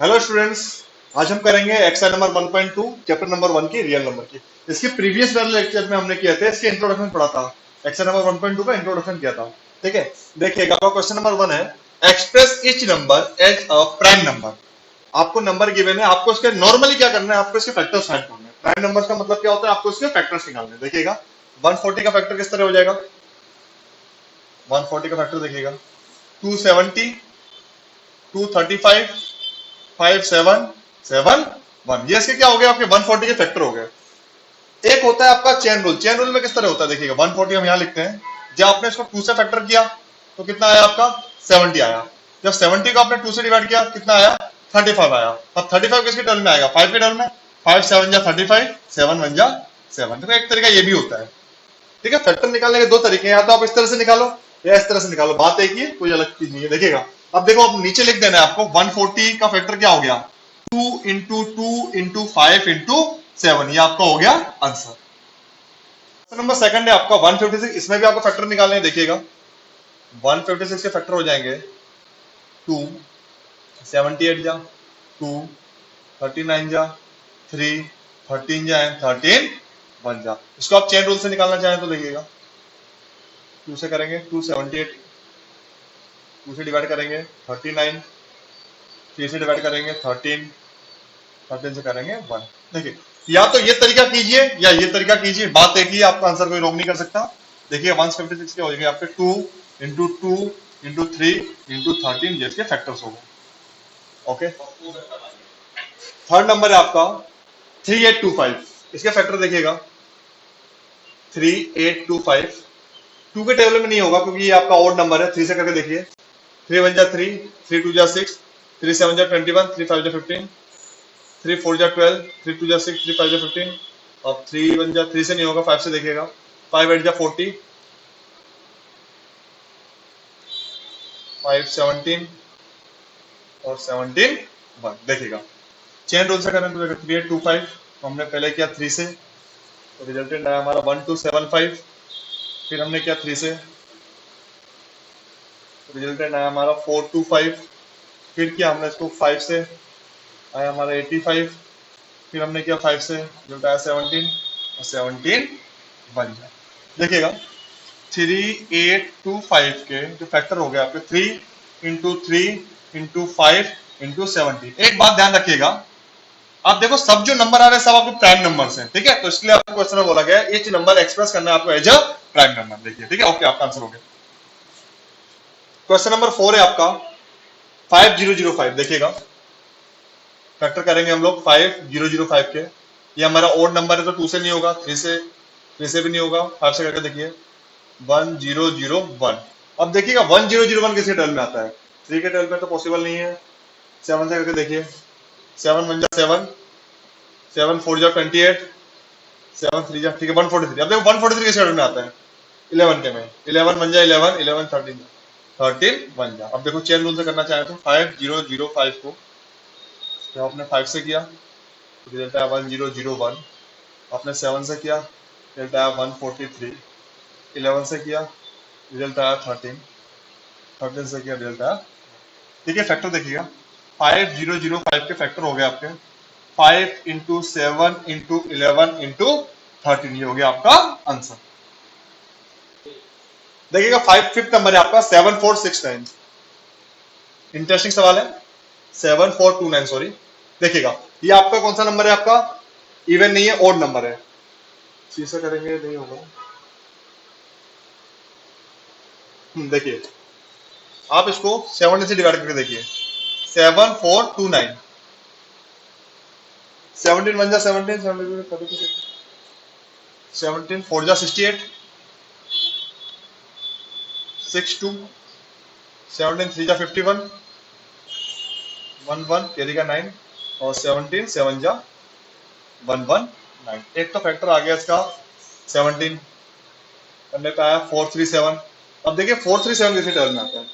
Hello students, आज हम करेंगे एक्सरसाइज नंबर 1.2 चैप्टर नंबर 1 की रियल नंबर की। इसके प्रीवियस वाले लेक्चर में हमने किया था, इसके इंट्रोडक्शन पढ़ा था। एक्सरसाइज नंबर 1.2 का इंट्रोडक्शन किया था। ठीक है, देखिएगा आपका क्वेश्चन नंबर 1 है, express each number as a prime number. आपको नंबर गिवन है, आपको इसके नॉर्मली क्या करना है, आपको इसके फैक्टर्स फाइंड करने हैं। प्राइम नंबर्स का मतलब क्या होता है, आपको इसके फैक्टर्स निकालने हैं। देखिएगा 140 का फैक्टर किस तरह हो जाएगा। 140 का फैक्टर देखिएगा 270, 235, 5771। ये इसके क्या हो गया, आपके 140 के फैक्टर हो गए। एक होता है आपका चेन रूल। चेन रूल में किस तरह होता है, देखिएगा 140 हम यहां लिखते हैं। जब आपने इसको 2 से फैक्टर किया तो कितना आया आपका 70 आया। जब 70 को आपने 2 से डिवाइड किया कितना आया 35 आया। अब 35 किसके टर्म में आएगा, 5 के टर्म में। 5 7 जा 35, 7 1 जा 7। देखो एक तरीका ये भी होता है। ठीक है, फैक्टर निकालने के दो तरीके हैं, या तो आप इस तरह से निकालो या इस तरह से निकालो। बात एक ही है, कोई अलग चीज नहीं है। देखिएगा अब देखो, आप नीचे लिख देना है आपको 140 का फैक्टर क्या हो गया, 2 इंटू 2 इंटू 5 इंटू 7। ये आपका हो गया आंसर। नंबर सेकंड है आपका 156। इसमें भी आपको फैक्टर निकालने हैं। देखिएगा 156 के फैक्टर हो जाएंगे 2, 78 जा 2, 39 जा 3, 13 जा 13 1 जा। इसको आप चेन रूल से निकालना चाहें तो देखिएगा 2 से करेंगे 278, 2 से डिवाइड करेंगे 39, 3 से डिवाइड करेंगे 13, 13 से करेंगे 1। देखिए, या तो ये तरीका कीजिए या ये तरीका कीजिए, बात एक ही, आपका आंसर कोई रोक नहीं कर सकता। देखिए 156 के हो जाएंगे आपके 2 इंटू 2 इंटू 3 इंटू 13, ये इसके फैक्टर्स हो गए। ओके, थर्ड नंबर है आपका 3825। इसके फैक्टर देखिएगा 3825। 2 के टेबल में नहीं होगा क्योंकि ये आपका ऑड नंबर है। 3 से करके देखिए 3 1 जा 3, 3 2 जा 6, 3 7 जा 21, 3 5 जा 15, 3 4 जा 12, 3 2 जा 6, 3 5 जा 15। अब 3 1 जा 3 से नहीं होगा, 5 से देखिएगा 5 8 जा 40, 5 17 और 17 1। देखिएगा चेन रूल से करें तो 3825 हमने पहले किया 3 से, तो रिजल्टेंट आया हमारा 1275। फिर हमने किया 3 से, तो रिजल्टेंट आया हमारा 425। फिर किया हमने इसको 5 से, आया हमारा 85। फिर हमने किया 5 से, रिजल्ट आया 17 और 17 1 जाए। देखिएगा 3825 के जो फैक्टर हो गए आपके 3 इंटू 3 इंटू 5 इंटू 17। एक बात ध्यान रखिएगा, आप देखो सब जो नंबर आ रहे हैं सब आपके प्राइम नंबर्स हैं। ठीक है, तो इसलिए आपको क्वेश्चन में बोला गया है ईच नंबर एक्सप्रेस करना है आपको एज अ प्राइम नंबर। देखिए ठीक है, ओके, आपका आंसर हो गया। क्वेश्चन नंबर 4 है आपका 5005। देखिएगा फैक्टर करेंगे हम लोग 5005 के। ये हमारा ओड नंबर है तो 2 से नहीं होगा, 3 से भी नहीं होगा, 5 से करके देखिए 1001। अब देखिएगा 1001 किसके टर्म में आता है, 3 के टर्म में तो पॉसिबल नहीं है। 7 से करके देखिए 7 1 जा 7, 7 4 जा 28, 7 3 जा, ठीक है 143। अब देखो 143 किसके टर्म में आता है, 11 के में। 11 1 जा 11, 11 13 13 1 जा। अब देखो चेन रूल से करना चाहे तो 5005 को जब आपने 5 से किया तो रिजल्ट आया 1001। आपने 7 से किया रिजल्ट आया 143। 11 से किया रिजल्ट आया 13, 13 से किया रिजल्ट आया। ठीक है, फैक्टर देखिएगा 5005 के फैक्टर हो गए आपके 5 इंटू 7 इंटू 11 इंटू 13। ये हो गया आपका आंसर। देखिएगा 5th नंबर है आपका 7469। इंटरेस्टिंग सवाल है, 7429 सॉरी। देखिएगा ये आपका कौन सा नंबर है, आपका इवन नहीं है, ओड नंबर है। शीशा करेंगे नहीं होगा। देखिए आप इसको 70 से डिवाइड करके देखिए 7429। 17 1 जा 17, 17 4 जा 68, 6 2, 17 3 जा 51, 1 1 कैरी का 9 और 17 7 जा 1 1 9। एक तो फैक्टर आ गया इसका 17 करने पे आया 437। अब देखिए 437 किसी टर्म में आता है।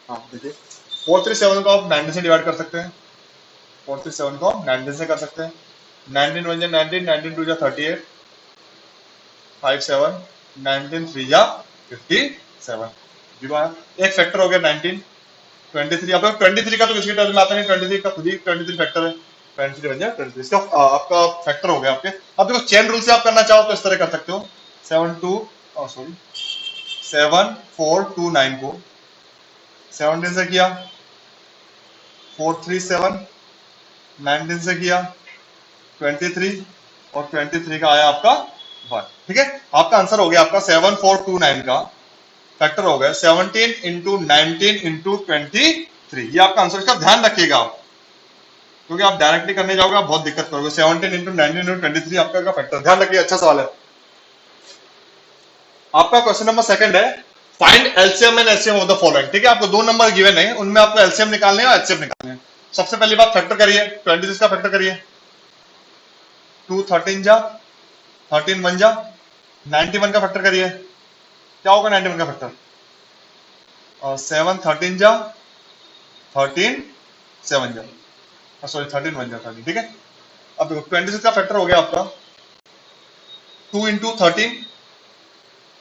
हाँ देखिए 437 को आप 19 से डिवाइड कर सकते हैं, 437 को आप 19 से कर सकते हैं। 19 1 जा 19, 19 2 जा 38, 5 7, 19 3 जा 57। जीरो आया। एक फैक्टर हो गया 19, 23 आपका 23 का तो किसी टर्म में आता नहीं, 23 का खुद ही 23 फैक्टर है, 23 बन जाए 23 इसका आपका फैक्टर हो गया आपके। अब देखो चेन रूल से आप करना चाहो तो इस तरह कर सकते हो, 7429 को 17 से किया, 437 19 से किया, 23 और 23 का आया आपका 1। ठीक है, आपका आंसर हो गया आपका 7429 का फैक्टर हो गया 17 इंटू 19 इंटू 23। ये आपका आंसर, इसका ध्यान रखिएगा आप, क्योंकि आप डायरेक्टली करने जाओगे आप बहुत दिक्कत करोगे। 17 इंटू 19 इंटू 23 आपका फैक्टर, ध्यान रखिए, अच्छा सवाल है। आपका क्वेश्चन नंबर सेकंड है, find LCM and HCF of the following. ठीक है, आपको दो नंबर गिवन है, उनमें आपको एलसीएम निकालने और एचसीएफ निकालने हैं। सबसे पहली बात फैक्टर करिए, 26 का फैक्टर करिए, 2 13 जा, 13 1 जा, 91 का फैक्टर करिए, क्या होगा 91 का फैक्टर, 7 13 जा, 13 7 जा, सॉरी 13 1 जा 13। ठीक है, अब देखो 26 का फैक्टर हो गया आपका 2 इंटू 13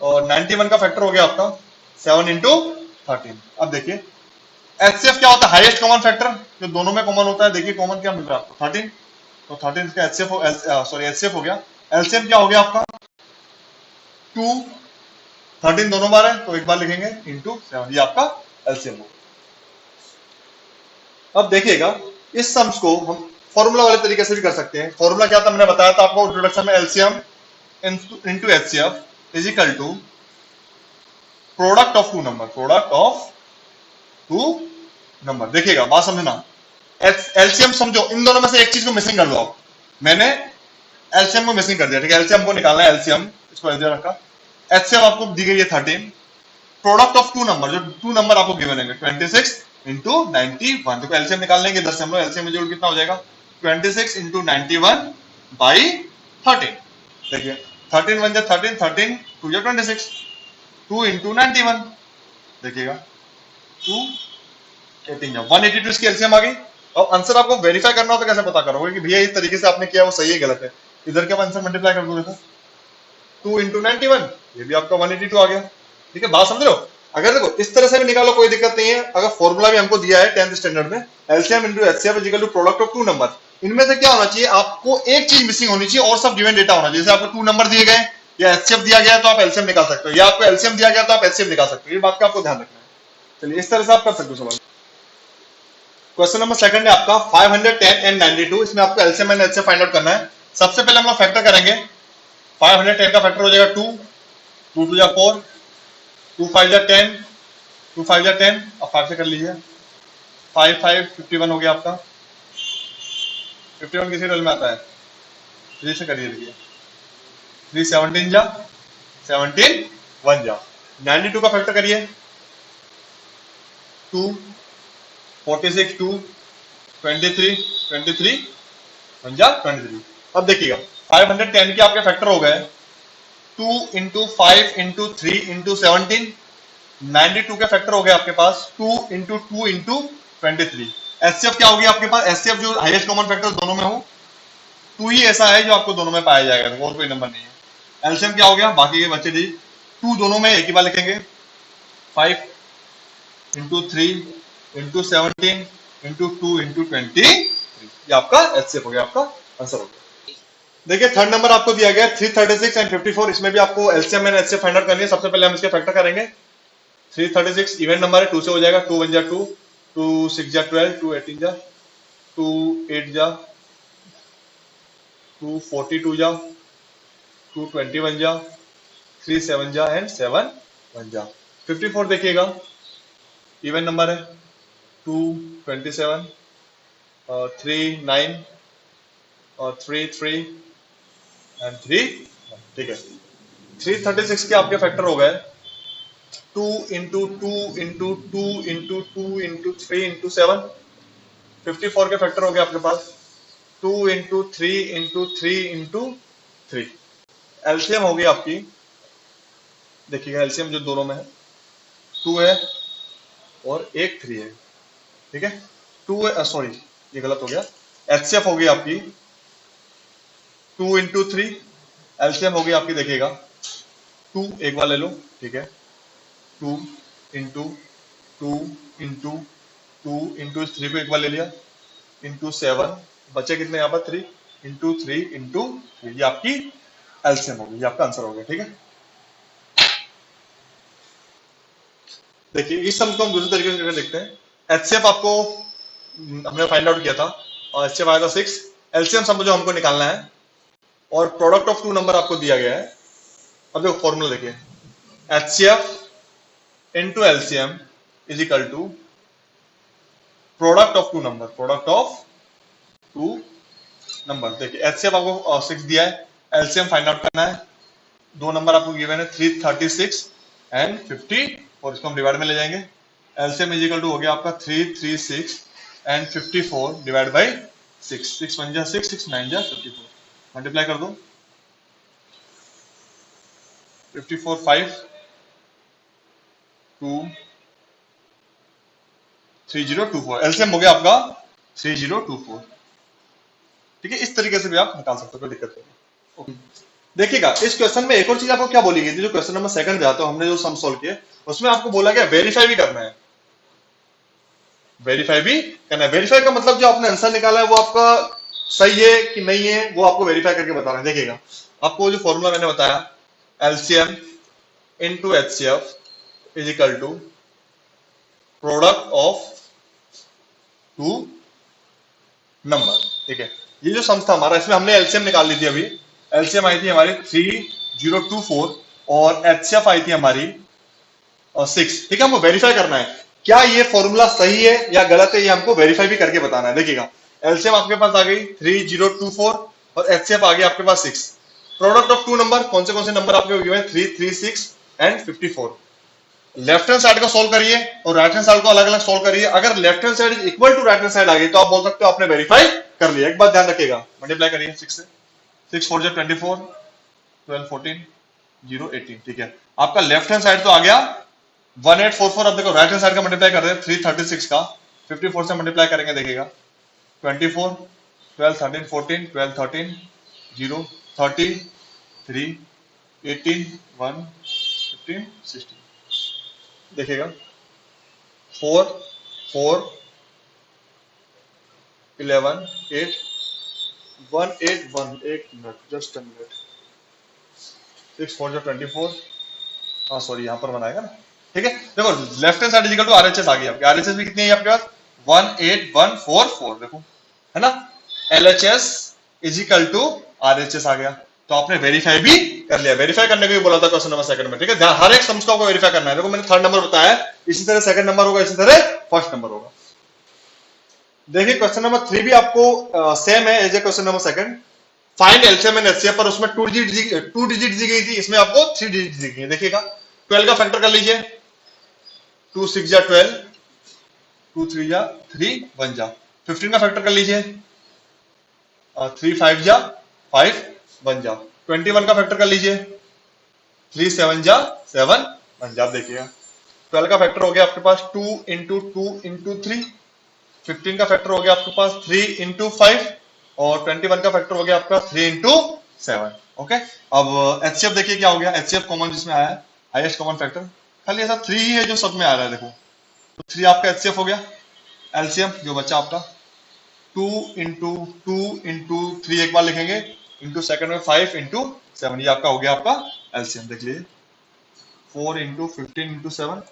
और 91 का फैक्टर हो गया आपका 7 इंटू 13। अब देखिए एचसीएफ क्या होता है, हाईएस्ट कॉमन फैक्टर, जो दोनों में कॉमन होता है। देखिए कॉमन क्या मिल रहा है आपको 13, तो 13 इसका एचसीएफ हो गया। एलसीएम क्या हो गया आपका 2 13 दोनों बार है तो एक बार लिखेंगे इंटू 7, ये आपका एलसीएम होगा। अब देखिएगा इस सम्स को हम फॉर्मूला वाले तरीके से भी कर सकते हैं। फॉर्मूला क्या था मैंने बताया था आपको इंट्रोडक्शन में, LCM into HCF is equal to product of two number, product of two number. देखिएगा बात समझना, एलसीएम समझो, इन दोनों में से एक चीज को मिसिंग कर लो आप। मैंने एलसीएम को मिसिंग कर दिया, ठीक है, एलसीएम को निकालना है, एलसीएम इसको ऐसे रखा, एचसीएफ आपको दी गई है 13, प्रोडक्ट ऑफ टू नंबर, जो टू नंबर आपको गिवन है 26 इंटू 91, देखो एलसीएम निकालने के 10 हम लोग, एलसीएम में जोड़ कितना हो जाएगा 26 इंटू 91 बाई 13। देखिए 13 1 जा 13, 13 2 जा 26, 2 इंटू 91, देखिएगा 2 18 जा 182 इसकी एलसीएम आ गई। और आंसर आपको वेरीफाई करना हो तो कैसे पता करोगे कि भैया इस तरीके से आपने किया वो सही है गलत है, इधर के आंसर मल्टीप्लाई कर दोगे तो 2 इंटू 91, ये भी आपका 182 आ गया। ठीक है, बात समझ रहे हो। अगर देखो इस तरह से भी निकालो कोई दिक्कत नहीं है, अगर फॉर्मूला भी हमको दिया है 10th स्टैंडर्ड में, LCM into HCF is equal to product of two number, इनमें से क्या होना चाहिए, आपको एक चीज मिसिंग होनी चाहिए और सब गिवन डेटा होना चाहिए। जैसे आपको टू नंबर दिए गए या एचसीएफ दिया गया तो आप एलसीएम निकाल सकते हो, या आपको एलसीएम दिया गया तो आप एचसीएफ निकाल सकते हो, ये बात का आपको ध्यान रखना है। चलिए इस तरह से आप कर सकते हो सवाल। क्वेश्चन नंबर सेकंड है आपका 510 एंड 92, इसमें आपको LCM and HCF find out करना है। सबसे पहले हम लोग फैक्टर करेंगे, 510 का फैक्टर हो जाएगा 2, 2 2 जा 4, 2 5 जा 10, 2 5 जा 10, अब 5 से कर लीजिए, 5 5 51 हो गया आपका। 51 किसी रोल में आता है, 3 से करिए, देखिए 3 17 जा 17 1 जा, 92 का फैक्टर करिए, 2 46 2 23 23 1 जा 23। अब देखिएगा 510 के आपके फैक्टर हो गए 2 इंटू 5 इंटू 3 इंटू 17, 92 के फैक्टर हो गए आपके पास 2 इंटू 2 इंटू 23। एचसीएफ क्या होगी आपके पास, एचसीएफ जो हाईएस्ट कॉमन फैक्टर दोनों में हो, 2 ही ऐसा है जो आपको दोनों में पाया जाएगा, और कोई नंबर नहीं है। एलसीएम क्या हो गया, बाकी के बच्चे दी 2 दोनों में एक ही बार लिखेंगे, 5 इंटू 3 इंटू 17 इंटू 2 इंटू 23, ये आपका एचसीएफ हो गया, आपका आंसर हो गया। देखिए थर्ड नंबर आपको दिया गया 336 एंड 54, इसमें भी आपको LCM and HCF find out करनी है। सबसे पहले हम इसके फैक्टर करेंगे, 336 इवन नंबर है, 2 से हो जाएगा, 2 1 जा 2, 2 6 जा 12, 2 18 जा, 2 8 जा, 2 42 जा, 2 21 जा, 3 7 जा एंड 7 1 जा। 54 देखिएगा इवन नंबर है, 2 27 3 9 और 3 3 एंड 3, ठीक है। 336 के आपके फैक्टर हो गए 2 into 2 into 2 into 2 into 3 into 7। 54 के फैक्टर हो गए आपके पास 2 इंटू 3 इंटू 3 इंटू 3। एलसीएम होगी आपकी, देखिएगा एलसीएम जो दोनों में है 2 है और एक 3 है, ठीक है। 2 है, सॉरी ये गलत हो गया, एचसीएफ होगी आपकी 2 इंटू 3, एलसीएम होगी आपकी, देखिएगा 2 एक बार ले लो, ठीक है, 2 इंटू 2 इंटू 2 इंटू 3 को एक बार ले लिया, इंटू 7, बचे कितने यहाँ पर 3, इंटू 3 इंटू 3, ये आपकी एलसीएम होगी, ये आपका आंसर हो गया। ठीक है, देखिए इस सम को हम दूसरे तरीके से करके देखते हैं। एचसीएफ आपको हमने फाइंड आउट किया था और एचसीएफ आया था 6, एलसीएम सम जो हमको निकालना है और प्रोडक्ट ऑफ टू नंबर आपको दिया गया है। अब देखो फॉर्मूला देखिए, HCF into LCM is equal to product of two number, product of two number. देखिए एचसीएफ आपको 6 दिया है, एलसीएम फाइंड आउट करना है, दो नंबर आपको गिवन है 336 एंड 50 और इसको हम डिवाइड में ले जाएंगे। एलसीएम इज इक्वल टू हो गया आपका 336 एंड 54 डिवाइड बाई 6, 6 1 जा 6, 6 9 जा 54, मल्टीप्लाई कर दो, 54 5 2 3024, एलसीएम हो गया आपका 3024। ठीक है, इस तरीके से भी आप निकाल सकते हो, कोई दिक्कत नहीं। देखिएगा इस क्वेश्चन में एक और चीज आपको क्या बोली गई थी, जो क्वेश्चन नंबर सेकंड पे आता है, हमने जो सम सॉल्व किए उसमें आपको बोला गया वेरीफाई भी करना है, वेरीफाई भी करना है। वेरीफाई का मतलब जो आपने आंसर निकाला है वो आपका सही है कि नहीं है, वो आपको वेरीफाई करके बताना है। देखिएगा आपको जो फॉर्मूला मैंने बताया, LCM into HCF is equal to product of two number. ठीक है, ये जो सम था हमारा, इसमें हमने एलसीएम निकाल ली थी अभी, एलसीएम आई थी हमारी 3024 और एचसीएफ आई थी हमारी 6। ठीक है, हमको वेरीफाई करना है क्या ये फॉर्मूला सही है या गलत है, ये हमको वेरीफाई भी करके बताना है। देखिएगा एलसीएम आपके पास आ गई 3024 और एचसीएफ आ गया आपके पास 6। प्रोडक्ट ऑफ टू नंबर, कौन से नंबर आपके गिवन है 336 एंड 54। लेफ्ट हैंड साइड को सोल्व करिए और राइट हैंड साइड को अलग अलग सोल्व करिए। अगर left hand side is equal to right hand side आ गई तो आप बोल सकते हो आपने वेरीफाई कर लिया। एक बात ध्यान रखिएगा, मल्टीप्लाई करिए 6 से, 6 4 जा 24, 12 14 0 18। ठीक है, आपका लेफ्ट हैंड साइड तो आ गया 1844। अब देखो राइट हैंड साइड का मल्टीप्लाई कर रहे हैं 336 का 54 से मल्टीप्लाई करेंगे, देखिएगा 24 12 13 14 12 13 0 30 3 18 1 15 16। देखिएगा 4 4 11 8 1 8 1, एक मिनट, जस्ट अ मिनट, 6 4 जा 24, हाँ सॉरी यहाँ पर बनाएगा ना। ठीक है, देखो left hand side is equal to RHS आ गई आपकी, आरएचएस भी कितनी है आपके पास 18144, देखो है ना, LHS is equal to RHS आ गया, तो आपने वेरीफाई भी कर लिया। वेरीफाई करने को भी बोला था क्वेश्चन नंबर सेकंड में। ठीक है, हर एक सम्स को आपको वेरीफाई करना है। देखो मैंने थर्ड नंबर बताया, इसी तरह सेकंड नंबर होगा, इसी तरह फर्स्ट नंबर होगा। देखिए क्वेश्चन नंबर 3 भी आपको सेम है as a question number second, find LCM and HCF, पर उसमें 2 डिजिट दी गई थी, इसमें आपको 3 डिजिट दी गई है। देखिएगा 12 का फैक्टर कर लीजिए, 2 6 जा 12, 2 3 जा 3 1 जा, 15 का फैक्टर कर लीजिए, 3 5 जा 5 1 जा, 21 का फैक्टर कर लीजिए, 3 7 जा 7 1 जा। देखिएगा 12 का फैक्टर हो गया आपके पास 2 इंटू 2 इंटू 3, 15 का फैक्टर हो गया आपके पास 3 इंटू 5 और 21 का फैक्टर हो गया आपका 3 इंटू 7। ओके, अब एचसीएफ देखिए क्या हो गया, एचसीएफ कॉमन जिसमें आया है, हाईएस्ट कॉमन फैक्टर, खाली ऐसा 3 ही है जो सब में आ रहा है। देखो तो 3 आपका एचसीएफ हो गया, एलसीएम जो बचा आपका 2 इंटू 2 इंटू 3 एक बार लिखेंगे, इंटू सेकंड में 5 इंटू 7, ये आपका हो गया आपका एलसीएम। देख लीजिए 4 इंटू 15 इंटू 7,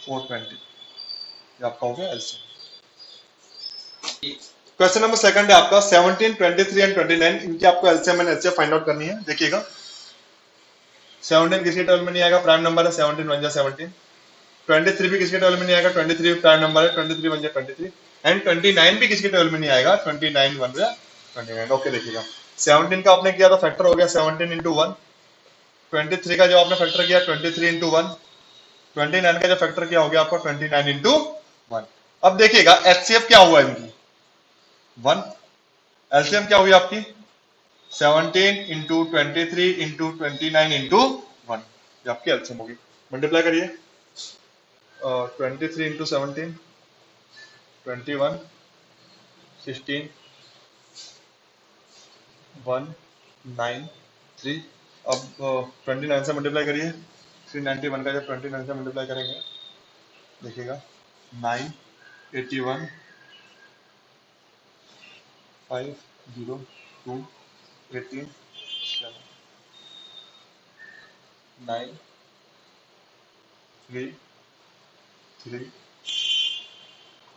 420, ये आपका हो गया एलसीएम। क्वेश्चन नंबर सेकंड है आपका 17 23 एंड 29, इनकी आपको LCM and HCF find out करनी है। देखिएगा 17 किसी टेबल में नहीं आएगा, प्राइम नंबर है, 17 1 जा 17, 23 भी किसी टेबल में नहीं आएगा, 23 प्राइम नंबर है, 23 1 जा 23, एंड 29 भी किसी टेबल में नहीं आएगा, 29 1 जा 29। ओके, देखिएगा 17 का आपने किया तो फैक्टर हो गया 17 इंटू 1, 23 का जो आपने फैक्टर किया 23 इंटू 1, 29 का जो फैक्टर किया हो गया आपका 29 इंटू 1। अब देखिएगा एचसीएफ क्या हुआ इनकी 1, एलसीएम क्या हुई आपकी 17 इंटू 23 इंटू 29 इंटू 1, ये आपकी एलसीएम होगी। मल्टीप्लाई करिए 23 इंटू 17, 21, 16, 1 9 3। अब 29 से मल्टीप्लाई करिए, 391 का जब 29 से मल्टीप्लाई करेंगे देखिएगा 9, 81, 5, 0, 2, 18, 7, 9, 3, 3,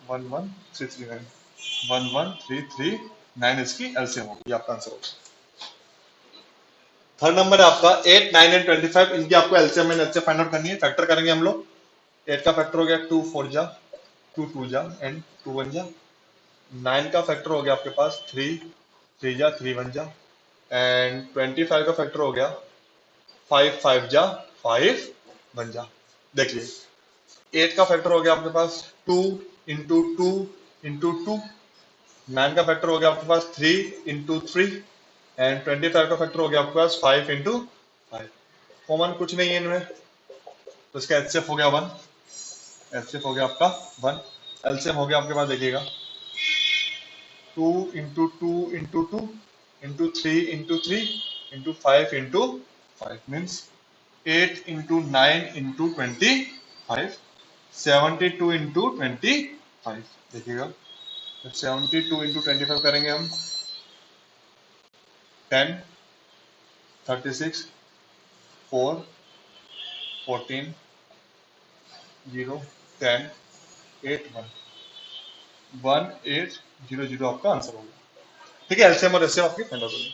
1, 1, 3, 3, 9, 1, 1, 3, 3, 9 इसकी एलसीएम होगी, आपका आंसर होगा। थर्ड नंबर है आपका 8, 9 एंड 25, इनकी आपको LCM and HCF find out करनी है। फैक्टर करेंगे हम लोग। 8 का फैक्टर हो गया 2 4 जा, 2 2 जा एंड 2 1 जा। 9 का फैक्टर हो गया आपके पास 3 3 जा, 3 1 जा एंड 25 का फैक्टर हो गया 5 5 जा, 5 1 जा। देखिए 8 का फैक्टर हो गया आपके पास 2 इंटू 2 इंटू 2। 9 का फैक्टर हो गया आपके पास 3 इंटू 3 एंड 25 का फैक्टर हो गया आपके पास 5 इंटू 5। कॉमन कुछ नहीं है इनमें, तो इसका एचसीएफ हो गया 1। एचसीएफ हो गया आपका 1। एलसीएम हो गया आपके पास देखिएगा 2 into 2 into 2 into 3 into 3 into 5 into 5 means 8 into 9 into 25, 72 into 25। देखिएगा 72 इंटू 25 करेंगे हम 10, 36, 4, 14, 0, 10, 8, 1, 1, 8, 0, 0 आपका आंसर होगा। ठीक है, एलसीएम और एचसीएफ आपकी फाइंड आउट होगी।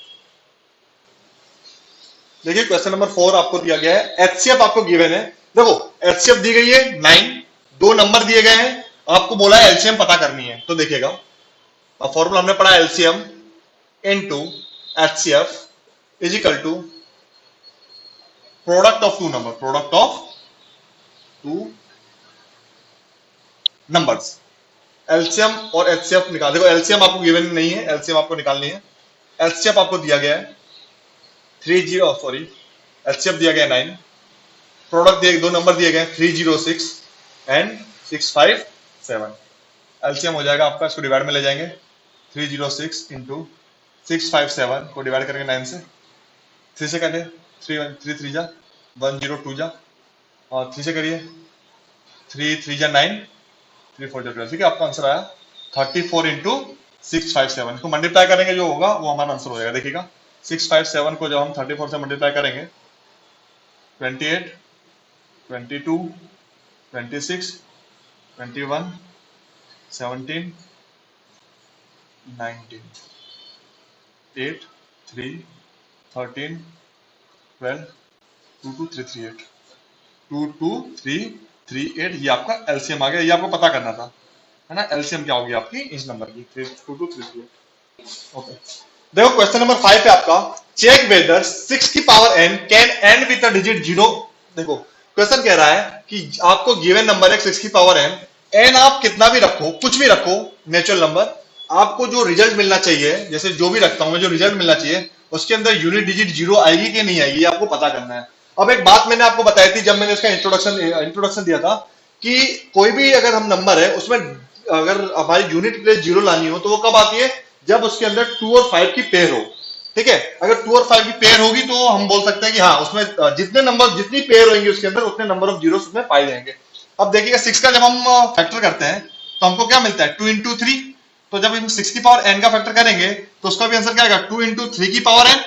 देखिए क्वेश्चन नंबर 4 आपको दिया गया है, एचसीएफ आपको गिवन है। देखो एचसीएफ दी गई है 9, दो नंबर दिए गए हैं, आपको बोला है एलसीएम पता करनी है। तो देखिएगा फॉर्मूला हमने पढ़ा LCM into HCF is equal to product of two number, product of two numbers. LCM और एचसीएफ निकाल, देखो एलसीएम आपको गिवन नहीं है, एलसीएम आपको निकालनी है। एचसीएफ आपको दिया गया है 30, एचसीएफ दिया गया 9, प्रोडक्ट दिए, दो नंबर दिए गए 306 एंड 657। एलसीएम हो जाएगा आपका, इसको डिवाइड में ले जाएंगे 306 इंटू 657 को डिवाइड करेंगे 9 से, 3 से करिए 3 3 3 जा 102 जा और 3 से करिए 3 3 जा 9, 3 4 जा 12। ठीक है, आपका आंसर आया 34 इंटू 657। इसको मल्टीप्लाई करेंगे जो होगा वो हमारा आंसर हो जाएगा। देखिएगा 657 को जब हम 34 से मल्टीप्लाई करेंगे 28, 22, 26, 21, 17, 19, 8, 3, 13, 12, 22338, 22338। ये आपका एलसीएम आ गया, ये आपको पता करना था, है ना। एलसीएम क्या होगी आपकी इस नंबर की 2238। ओके, देखो क्वेश्चन नंबर 5 पे आपका चेक वेदर 6 की power n can end with the digit 0। देखो क्वेश्चन कह रहा है कि आपको गिवन नंबर है 6 की पावर n आप कितना भी रखो, कुछ भी रखो नेचुरल नंबर, आपको जो रिजल्ट मिलना चाहिए, जैसे जो भी रखता हूं मैं, जो रिजल्ट मिलना चाहिए उसके अंदर यूनिट डिजिट 0 आएगी कि नहीं आएगी, आपको पता करना है। अब एक बात मैंने आपको बताई थी जब मैंने इसका इंट्रोडक्शन दिया था कि कोई भी अगर हम नंबर है उसमें अगर हमारी यूनिट प्लेस 0 लानी हो तो वो कब आती है, जब उसके अंदर 2 और 5 की पेयर हो। ठीक है, अगर 2 और 5 की पेयर होगी तो हम बोल सकते हैं कि हाँ उसमें जितने नंबर, जितनी पेयर होंगी उसके अंदर उतने नंबर ऑफ जीरो उसमें पाए जाएंगे। अब देखिएगा 6 का जब हम फैक्टर करते हैं तो हमको क्या मिलता है 2 इंटू 3। तो जब हम 6 की पावर n का फैक्टर करेंगे तो उसका भी आंसर क्या आएगा 2 इंटू 3 की पावर n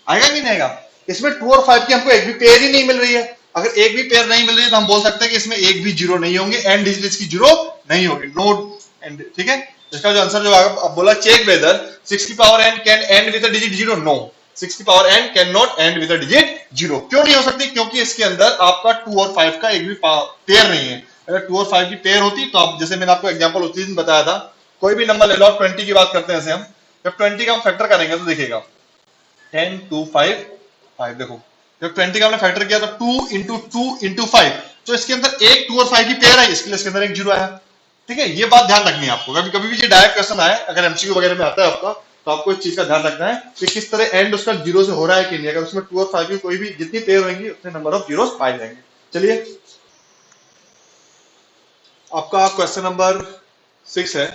आएगा कि नहीं आएगा। इसमें 2 और 5 की हमको एक भी पेयर ही नहीं मिल रही है। अगर एक भी पेयर नहीं मिल रही है तो हम बोल सकते हैं कि इसमें एक भी जीरो नहीं होंगे, एंड डिजिट इसकी जीरो नहीं होगी, नो एंड। ठीक है, इसका जो आंसर जो अब बोला चेक वेदर 6 की power n can end with a digit 0। No, 6 की power n can not end with a digit 0। क्यों नहीं हो सकती, क्योंकि इसके अंदर आपका 2 और 5 का एक भी पेयर नहीं है। अगर 2 और 5 की पेयर होती तो आप, जैसे मैंने आपको एग्जांपल उस दिन बताया था, कोई भी नंबर ले लो, 20 की बात करते हैं जैसे हम, जब 20 का हम फैक्टर करेंगे तो देखिएगा 10 2 5 5। देखो जब 20 का हमने फैक्टर किया तो 2 इंटू 2 इंटू 5, तो इसके अंदर एक 2 और 5 की पेयर है, इसके लिए इसके अंदर एक जीरो आया। ठीक है, ये बात ध्यान रखनी है आपको। कभी कभी भी ये डायरेक्ट क्वेश्चन आए, अगर एमसीक्यू वगैरह में आता है आपका, तो आपको इस चीज का ध्यान रखना है कि किस तरह एंड उसका जीरो से हो रहा है कि नहीं। अगर उसमें 2 और 5 की कोई भी जितनी पेयर होंगी उतने नंबर ऑफ जीरो पाए जाएंगे। चलिए आपका क्वेश्चन नंबर 6 है,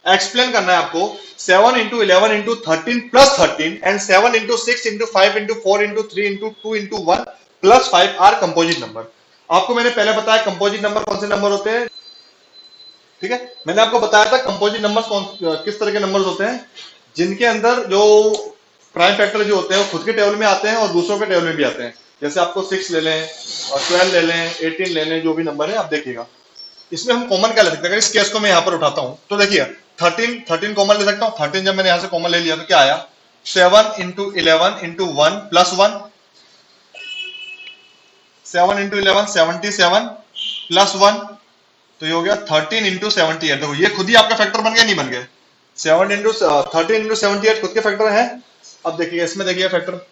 एक्सप्लेन करना है आपको 7 into 11 into 13 plus 13 and 7 into 6 into 5 into 4 into 3 into 2 into 1 plus 5 are composite number. आपको मैंने पहले बताया कंपोजिट नंबर कौन से नंबर होते हैं, ठीक है। मैंने आपको बताया था कंपोजिट नंबर्स कौन किस तरह के नंबर्स होते हैं, जिनके अंदर जो प्राइम फैक्टर जो होते हैं वो खुद के टेबल में आते हैं और दूसरों के टेबल में भी आते हैं। जैसे आपको 6 ले लें और 12 ले लें, 18 ले लें, जो भी नंबर है आप देखिएगा। इसमें हम कॉमन क्या ले सकते हैं? अगर इस केस को मैं यहाँ पर उठाता हूं तो देखिए 13 कॉमन ले सकता हूँ। 13 जब मैंने यहाँ से कॉमन ले लिया तो क्या आया? 7 into 11 into 1 plus 1, 7 into 11 77 plus 1, तो ये हो गया 13 इंटू 78। देखो ये खुद ही आपका फैक्टर बन गया, नहीं बन गया? 7 इंटू 13 इंटू 78 खुद के फैक्टर है। अब देखिए इसमें देखिए फैक्टर,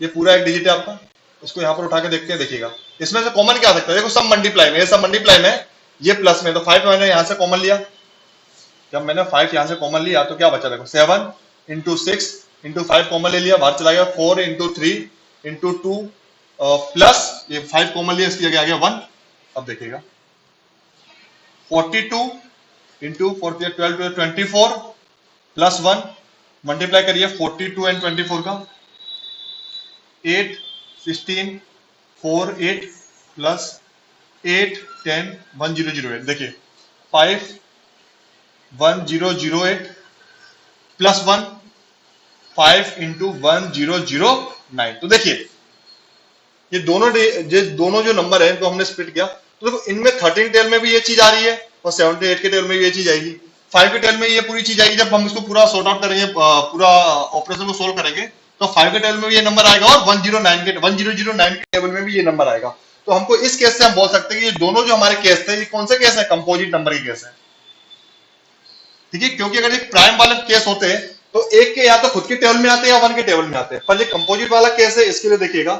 ये पूरा एक डिजिट है आपका, इसको यहाँ पर उठा के देखते हैं, देखिएगा इसमें से कॉमन क्या आ सकता है? देखो सब मल्टीप्लाई में, ये सब मल्टीप्लाई में, ये प्लस में, तो 5 मैंने यहाँ से कॉमन लिया। जब मैंने 5 यहाँ से कॉमन लिया तो क्या बचा? देखो 7 इंटू 6 इंटू 5 कॉमन ले लिया, बाहर चला गया। 4 इंटू 3 इंटू 2 प्लस ये 5 कॉमन लिया, इसकी जगह आ गया 1। अब देखिएगा 42 इंटू 4 12 24 प्लस 1, मल्टीप्लाई करिए 42 एंड 24 का, 8 16 4 8 प्लस 8 10 1008। देखिए 5 1008 प्लस 1 5 इंटू 1009। तो देखिए ये दोनों जो नंबर है इनको हमने स्प्लिट किया, तो देखो इनमें 13 टेल में भी ये चीज आ रही है और 78 के टेल में भी ये चीज आएगी, 5 के टेल में ये पूरी चीज आएगी। जब हम इसको पूरा सॉर्ट आउट करेंगे, पूरा ऑपरेशन को सोल्व करेंगे, तो 5 के टेबल में भी ये नंबर आएगा और 1009 के टेबल में भी ये नंबर आएगा। तो हमको इस केस से हम बोल सकते हैं कि ये दोनों जो हमारे केस थे, ये कौन से केस है? कंपोजिट नंबर के केस है, ठीक है। क्योंकि अगर एक प्राइम वाले केस होते तो एक के या तो खुद के टेबल में आते या 1 के टेबल में आते, पर ये कंपोजिट वाला केस है, इसके लिए देखिएगा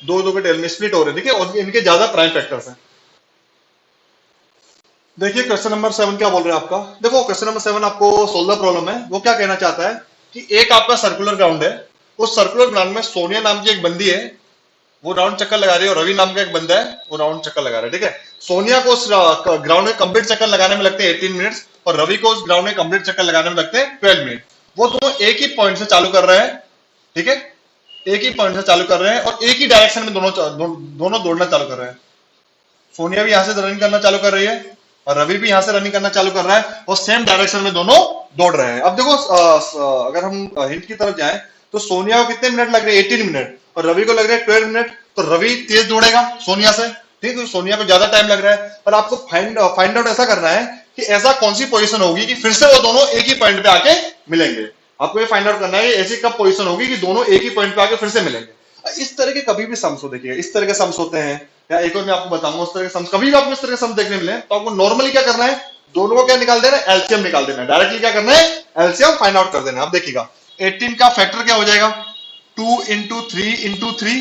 दो के टेबल में स्प्लिट हो रहे हैं, देखिए, और इनके ज्यादा प्राइम फैक्टर्स हैं। देखिए क्वेश्चन नंबर 7 क्या बोल रहे हैं आपका। देखो क्वेश्चन नंबर 7 आपको सोल्व द प्रॉब्लम है। वो क्या कहना चाहता है कि एक आपका सर्कुलर ग्राउंड है, उस सर्कुलर ग्राउंड में सोनिया नाम की एक बंदी है, वो राउंड चक्कर लगा रही है, और रवि नाम का एक बंदा है, वो राउंड चक्कर लगा रहा है, ठीक है। सोनिया को उस ग्राउंड में कंप्लीट चक्कर लगाने में लगते हैं 18 मिनट्स और रवि को उस ग्राउंड में कंप्लीट चक्कर लगाने में लगते हैं 12 मिनट। वो दोनों एक ही पॉइंट से चालू कर रहे हैं, ठीक है, एक ही पॉइंट से चालू कर रहे हैं और एक ही डायरेक्शन में दोनों दौड़ना चालू कर रहे हैं। सोनिया भी यहां से रनिंग करना चालू कर रही है और रवि भी यहां से रनिंग करना चालू कर रहा है और सेम डायरेक्शन में दोनों दौड़ रहे हैं। अब देखो अगर हम हिंट की तरफ जाएं तो सोनिया को कितने मिनट लग रहे हैं? 18 मिनट, और रवि को लग रहे हैं 12 मिनट। तो रवि तेज दौड़ेगा सोनिया से, ठीक है, सोनिया को ज्यादा टाइम लग रहा है। पर आपको फाइंड आउट ऐसा करना है कि ऐसा कौन सी पोजीशन होगी कि फिर से वो दोनों एक ही पॉइंट पे आके मिलेंगे। आपको ये फाइंड आउट करना है ऐसी कब पोजीशन होगी कि दोनों एक ही पॉइंट पे आके फिर से मिलेंगे। इस तरह के कभी भी सम्स हो, देखिए इस तरह के सम्स होते हैं, या एक और मैं आपको बताऊंगा उस तरह के सम्स, कभी भी आपको इस तरह के सम्स देखने मिले तो आपको नॉर्मली क्या करना है? दोनों को क्या निकाल देना है? एलसीएम निकाल देना है। डायरेक्टली क्या करना है? एलसीएम फाइंड आउट कर देना है। अब देखिएगा 18 का फैक्टर क्या हो जाएगा? 2 इंटू 3 इंटू 3,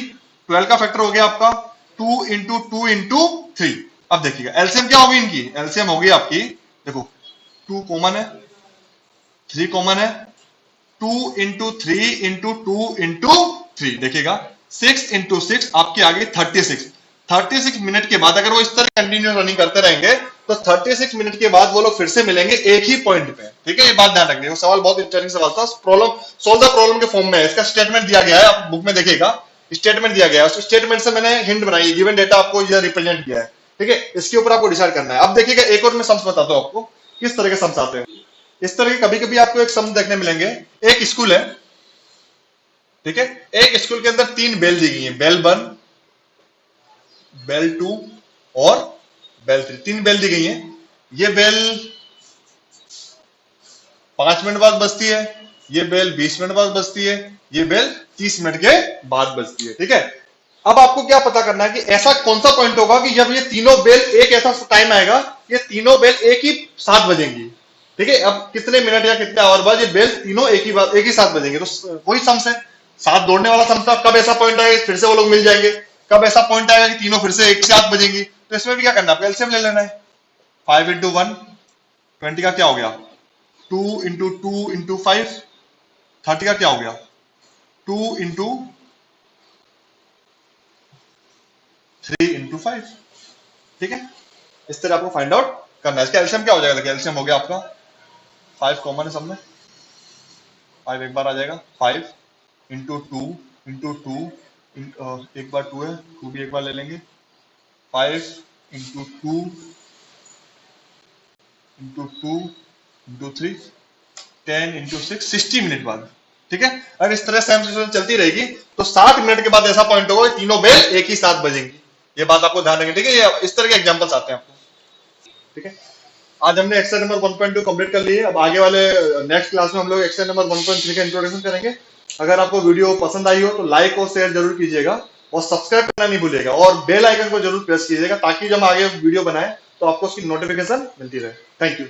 12 का फैक्टर हो गया आपका 2 इंटू 2 इंटू 3। अब देखिएगा एलसीएम क्या होगी इनकी? एलसीएम होगी आपकी, देखो 2 कॉमन है, 3 कॉमन है, 2 इंटू 3 इंटू 2 इंटू 3, देखिएगा 6 इंटू 6 आपकी आ गई 36। 36 मिनट के बाद अगर वो इस तरह कंटिन्यू रनिंग करते रहेंगे तो 36 मिनट के बाद वो लोग फिर से मिलेंगे एक ही पॉइंट पे, ठीक है। ये बात ध्यान रखनी है। सवाल बहुत इंटरेस्टिंग सवाल था, प्रॉब्लम सोल्व द प्रॉब्लम के फॉर्म में है, इसका स्टेटमेंट दिया गया है, आप बुक में देखिएगा स्टेटमेंट दिया गया है। उस स्टेटमेंट से मैंने हिंट बनाई, गिवन डेटा आपको ये रिप्रेजेंट किया है, ठीक है। इसके ऊपर आपको डिसाइड करना है। अब देखिएगा एक और मैं सम्स बताता हूं आपको किस तरह के सम्स आते हैं। इस तरह के कभी कभी आपको एक सम देखने मिलेंगे। एक स्कूल है, ठीक है, एक स्कूल के अंदर 3 बेल दी गई है, बेल 1, बेल 2 और बेल 3, 3 बेल दी गई है। ये बेल 5 मिनट बाद बजती है, ये बेल 20 मिनट बाद बजती है, ये बेल 30 मिनट के बाद बजती है, ठीक है। अब आपको क्या पता करना है कि ऐसा कौन सा पॉइंट होगा कि जब ये तीनों बेल, एक ऐसा टाइम आएगा ये तीनों बेल एक ही साथ बजेंगी, ठीक है। अब कितने मिनट या कितने आवर बाद ये बेल तीनों एक ही साथ बजेंगे, तो वही सम्स है, साथ दौड़ने वाला सम्स था। कब ऐसा पॉइंट आएगा फिर से वो लोग मिल जाएंगे, कब ऐसा पॉइंट आएगा कि तीनों फिर से एक साथ बजेंगी, तो इसमें भी क्या करना है? आपको एलसीएम ले लेना है। 5 इंटू 1 20 का क्या हो गया? 2 इंटू 2 इंटू 5 30 का क्या हो गया? 2 इंटू 3 इंटू 5, ठीक है। इस तरह आपको फाइंड आउट करना है। इसका एलसीएम क्या हो जाएगा? देखिए एलसीएम हो गया आपका 5 कॉमन है सब में, 5 एक बार आ जाएगा, 5 इंटू टू इंटू टू, एक बार 2 है, 2 भी एक बार ले लेंगे, 5 into two into two into three, 10 into 6, 60 minute बाद। ठीक है, अगर इस तरह सेम सिचुएशन चलती रहेगी तो 60 मिनट के बाद ऐसा पॉइंट होगा कि तीनों बेल एक ही साथ बजेंगी। ये बात आपको ध्यान रखनी, ठीक है, ये इस तरह के एग्जांपल्स आते हैं आपको। ठीक है, आज हमने एक्सरसाइज नंबर 1.2 कंप्लीट कर ली है। अब आगे वाले नेक्स्ट क्लास में हम लोग एक्सरसाइज नंबर 1.3 का इंट्रोडक्शन करेंगे। अगर आपको वीडियो पसंद आई हो तो लाइक और शेयर जरूर कीजिएगा और सब्सक्राइब करना नहीं भूलिएगा और बेल आइकन को जरूर प्रेस कीजिएगा ताकि जब हम आगे वीडियो बनाए तो आपको उसकी नोटिफिकेशन मिलती रहे। Thank you.